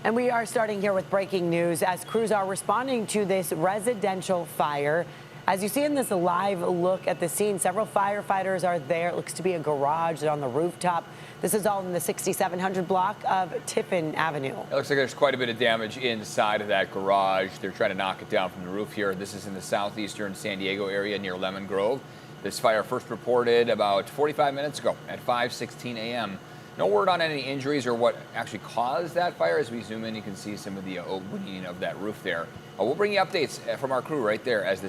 And we are starting here with breaking news as crews are responding to this residential fire. As you see in this live look at the scene, several firefighters are there. It looks to be a garage on the rooftop. This is all in the 6700 block of Tiffin Avenue. It looks like there's quite a bit of damage inside of that garage. They're trying to knock it down from the roof here. This is in the southeastern San Diego area near Lemon Grove. This fire first reported about 45 minutes ago at 5:16 a.m. No word on any injuries or what actually caused that fire. As we zoom in, you can see some of the opening of that roof there. We'll bring you updates from our crew right there as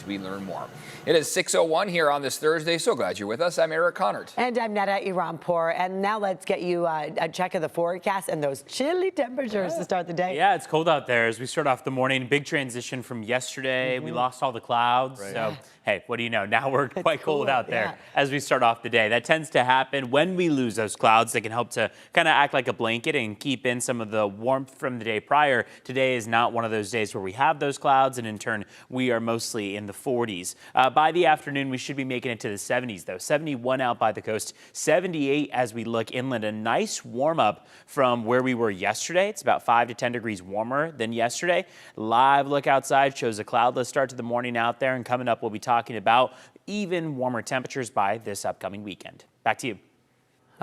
we learn more. It is 6:01 here on this Thursday. So glad you're with us. I'm Eric Connert. And I'm Netta Iranpour. And now let's get you a check of the forecast and those chilly temperatures to start the day. Yeah, it's cold out there as we start off the morning. Big transition from yesterday. We lost all the clouds. Right. So, hey, what do you know? Now we're quite cool, cold out there as we start off the day. That tends to happen when we lose those clouds. They can help to kind of act like a blanket and keep in some of the warmth from the day prior. Today is not one of those days where we have those clouds, and in turn, we are mostly in the 40s. By the afternoon, we should be making it to the 70s, though. 71 out by the coast, 78 as we look inland. A nice warm up from where we were yesterday. It's about 5 to 10 degrees warmer than yesterday. Live look outside shows a cloudless start to the morning out there, and coming up, we'll be talking about even warmer temperatures by this upcoming weekend. Back to you.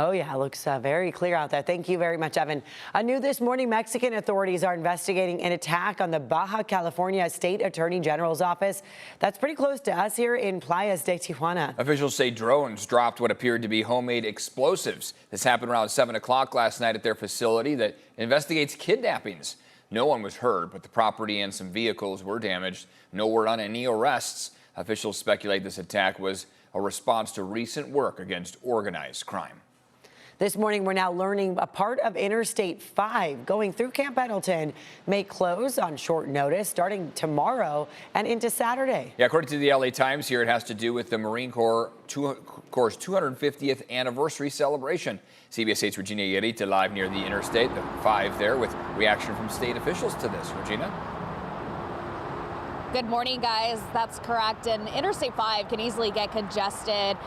Oh, yeah, it looks very clear out there. Thank you very much, Evan. New this morning, Mexican authorities are investigating an attack on the Baja California State Attorney General's office. That's pretty close to us here in Playas de Tijuana. Officials say drones dropped what appeared to be homemade explosives. This happened around 7 o'clock last night at their facility that investigates kidnappings. No one was hurt, but the property and some vehicles were damaged. No word on any arrests. Officials speculate this attack was a response to recent work against organized crime. This morning, we're now learning a part of Interstate 5 going through Camp Pendleton may close on short notice starting tomorrow and into Saturday. Yeah, according to the LA Times here, it has to do with the Marine Corps' 250th anniversary celebration. CBS 8's Regina Yarita live near the Interstate, the 5 there, with reaction from state officials to this. Regina? Good morning, guys. That's correct. And Interstate 5 can easily get congested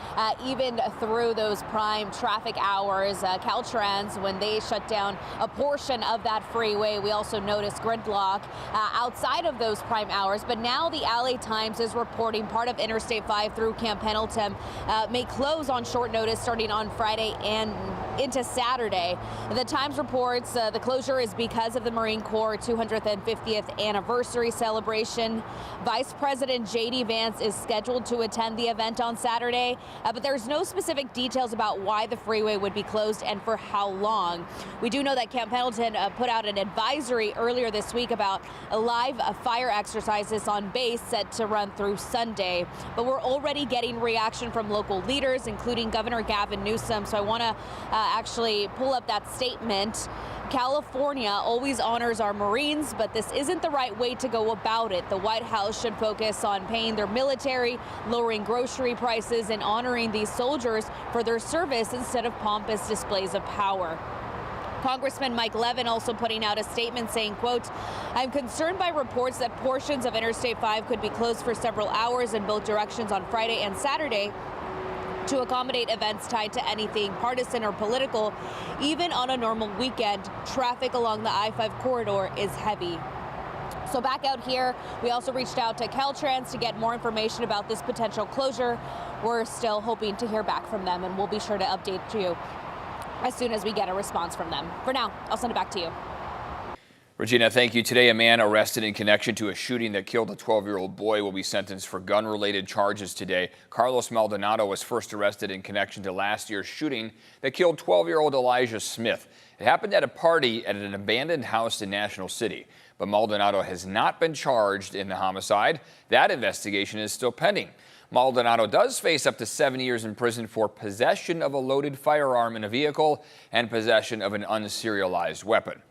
even through those prime traffic hours. Caltrans, when they shut down a portion of that freeway, we also noticed gridlock outside of those prime hours. But now the LA Times is reporting part of Interstate 5 through Camp Pendleton may close on short notice starting on Friday and into Saturday. The Times reports the closure is because of the Marine Corps 250th anniversary celebration. Vice President J.D. Vance is scheduled to attend the event on Saturday, but there's no specific details about why the freeway would be closed and for how long. We do know that Camp Pendleton put out an advisory earlier this week about live fire exercises on base set to run through Sunday. But we're already getting reaction from local leaders, including Governor Gavin Newsom. So I want to actually pull up that statement. California always honors our Marines, but this isn't the right way to go about it. The White House should focus on paying their military, lowering grocery prices, and honoring these soldiers for their service instead of pompous displays of power. Congressman Mike Levin also putting out a statement saying, quote, I'm concerned by reports that portions of Interstate 5 could be closed for several hours in both directions on Friday and Saturday to accommodate events tied to anything partisan or political. Even on a normal weekend, traffic along the I-5 corridor is heavy. So back out here, we also reached out to Caltrans to get more information about this potential closure. We're still hoping to hear back from them, and we'll be sure to update you as soon as we get a response from them. For now, I'll send it back to you. Regina, thank you. Today, a man arrested in connection to a shooting that killed a 12-year-old boy will be sentenced for gun-related charges today. Carlos Maldonado was first arrested in connection to last year's shooting that killed 12-year-old Elijah Smith. It happened at a party at an abandoned house in National City, but Maldonado has not been charged in the homicide. That investigation is still pending. Maldonado does face up to 7 years in prison for possession of a loaded firearm in a vehicle and possession of an unserialized weapon.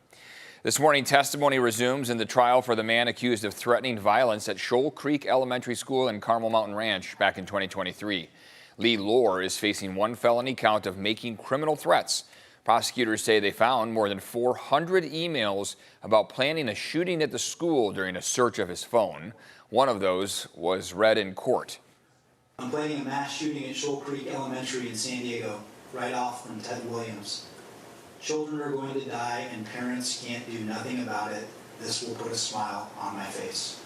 This morning, testimony resumes in the trial for the man accused of threatening violence at Shoal Creek Elementary School in Carmel Mountain Ranch back in 2023. Lee Lohr is facing one felony count of making criminal threats. Prosecutors say they found more than 400 emails about planning a shooting at the school during a search of his phone. One of those was read in court. I'm planning a mass shooting at Shoal Creek Elementary in San Diego, right off from Ted Williams. Children are going to die and parents can't do nothing about it. This will put a smile on my face.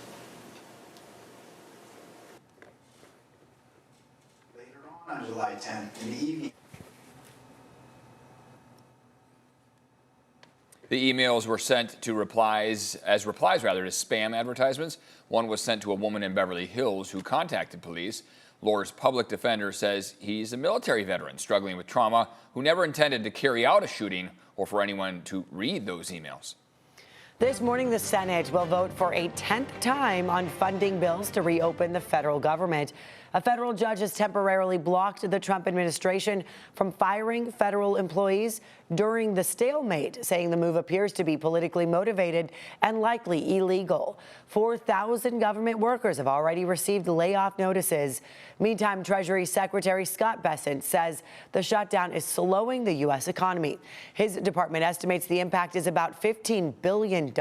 Later on July 10th, in the evening. The emails were sent to replies to spam advertisements. One was sent to a woman in Beverly Hills who contacted police. Lohr's public defender says he's a military veteran struggling with trauma who never intended to carry out a shooting or for anyone to read those emails. This morning, the Senate will vote for a 10th time on funding bills to reopen the federal government. A federal judge has temporarily blocked the Trump administration from firing federal employees during the stalemate, saying the move appears to be politically motivated and likely illegal. 4,000 government workers have already received layoff notices. Meantime, Treasury Secretary Scott Bessent says the shutdown is slowing the U.S. economy. His department estimates the impact is about $15 billion.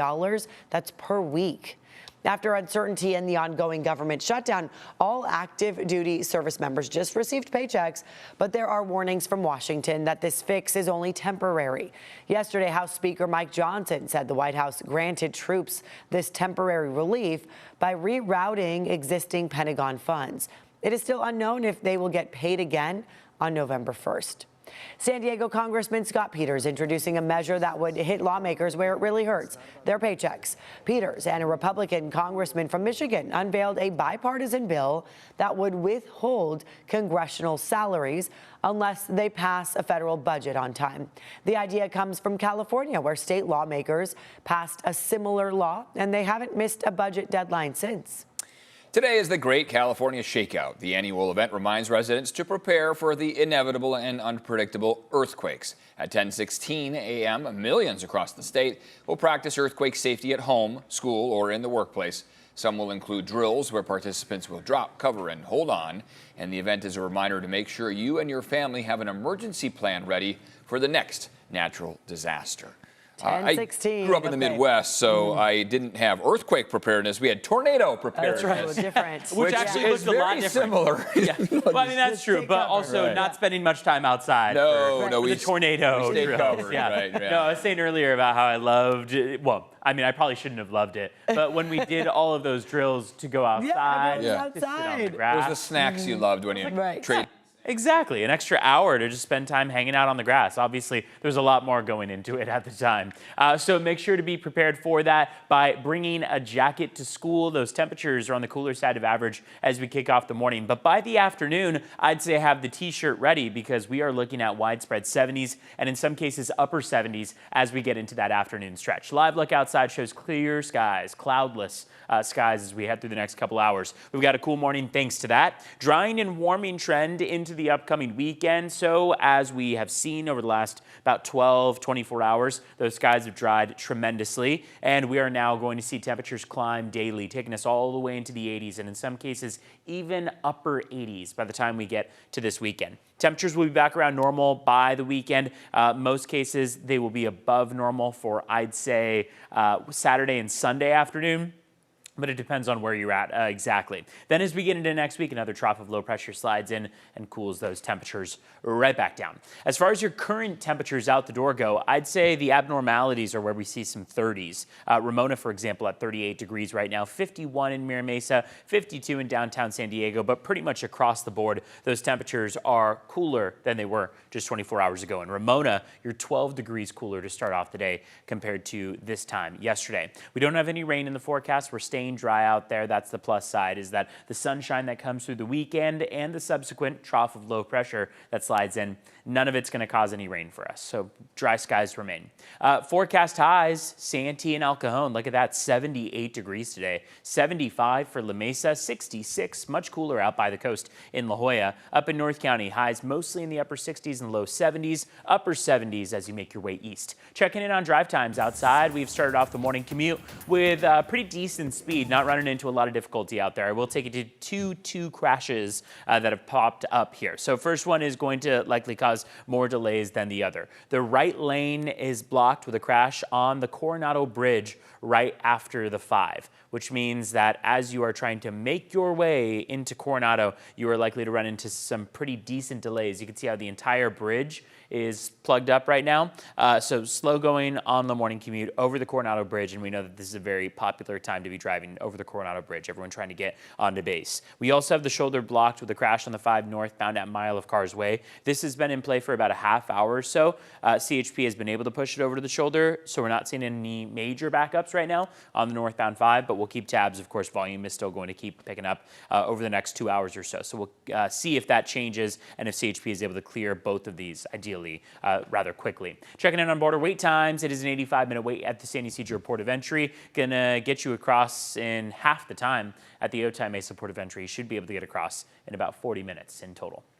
That's per week. After uncertainty in the ongoing government shutdown, all active duty service members just received paychecks, but there are warnings from Washington that this fix is only temporary. Yesterday, House Speaker Mike Johnson said the White House granted troops this temporary relief by rerouting existing Pentagon funds. It is still unknown if they will get paid again on November 1st. San Diego Congressman Scott Peters introducing a measure that would hit lawmakers where it really hurts, their paychecks. Peters and a Republican congressman from Michigan unveiled a bipartisan bill that would withhold congressional salaries unless they pass a federal budget on time. The idea comes from California, where state lawmakers passed a similar law, and they haven't missed a budget deadline since. Today is the Great California Shakeout. The annual event reminds residents to prepare for the inevitable and unpredictable earthquakes. At 10:16 a.m., millions across the state will practice earthquake safety at home, school, or in the workplace. Some will include drills where participants will drop, cover, and hold on. And the event is a reminder to make sure you and your family have an emergency plan ready for the next natural disaster. I grew up in the Midwest, so I didn't have earthquake preparedness. We had tornado preparedness. That's right, different. Which actually looks a lot different. Similar. Yeah. Well, I mean, that's true, but also not spending much time outside for the tornado drills. Covered, yeah. Right, yeah. No, I was saying earlier about how I loved, well, I mean, I probably shouldn't have loved it, but when we did all of those drills to go outside, outside. to sit on the It grass. was the snacks you loved when you trade. Exactly, an extra hour to just spend time hanging out on the grass. Obviously, there's a lot more going into it at the time. So make sure to be prepared for that by bringing a jacket to school. Those temperatures are on the cooler side of average as we kick off the morning. But by the afternoon, I'd say have the t-shirt ready because we are looking at widespread 70s and in some cases upper 70s as we get into that afternoon stretch. Live look outside shows clear skies, cloudless skies as we head through the next couple hours. We've got a cool morning thanks to that. Drying and warming trend into the upcoming weekend. So as we have seen over the last about 12, 24 hours, those skies have dried tremendously. And we are now going to see temperatures climb daily, taking us all the way into the 80s and in some cases even upper 80s by the time we get to this weekend. Temperatures will be back around normal by the weekend. Most cases, they will be above normal for, I'd say, Saturday and Sunday afternoon. But it depends on where you're at exactly. Then as we get into next week, another trough of low pressure slides in and cools those temperatures right back down. As far as your current temperatures out the door go, I'd say the abnormalities are where we see some 30s. Ramona, for example, at 38 degrees right now, 51 in Mira Mesa, 52 in downtown San Diego, but pretty much across the board, those temperatures are cooler than they were just 24 hours ago. In Ramona, you're 12 degrees cooler to start off the day compared to this time yesterday. We don't have any rain in the forecast. We're staying dry out there. That's the plus side, is that the sunshine that comes through the weekend and the subsequent trough of low pressure that slides in, none of it's going to cause any rain for us. So dry skies remain. Forecast highs, Santee and El Cajon. Look at that, 78 degrees today. 75 for La Mesa, 66, much cooler out by the coast in La Jolla. Up in North County, highs mostly in the upper 60s and low 70s, upper 70s as you make your way east. Checking in on drive times outside. We've started off the morning commute with pretty decent speed speed, not running into a lot of difficulty out there. I will take you to two crashes that have popped up here. So first one is going to likely cause more delays than the other. The right lane is blocked with a crash on the Coronado Bridge right after the 5, which means that as you are trying to make your way into Coronado, you are likely to run into some pretty decent delays. You can see how the entire bridge is plugged up right now. So slow going on the morning commute over the Coronado Bridge, and we know that this is a very popular time to be driving over the Coronado Bridge, everyone trying to get onto base. We also have the shoulder blocked with a crash on the 5 northbound at Mile of Cars Way. This has been in play for about a half hour or so. CHP has been able to push it over to the shoulder, so we're not seeing any major backups right now on the northbound 5, but we'll keep tabs. Of course, volume is still going to keep picking up over the next 2 hours or so. So we'll see if that changes and if CHP is able to clear both of these ideally rather quickly. Checking in on border wait times, it is an 85-minute wait at the San Ysidro Port of Entry. Gonna get you across in half the time at the Otay Mesa Port of Entry. You should be able to get across in about 40 minutes in total.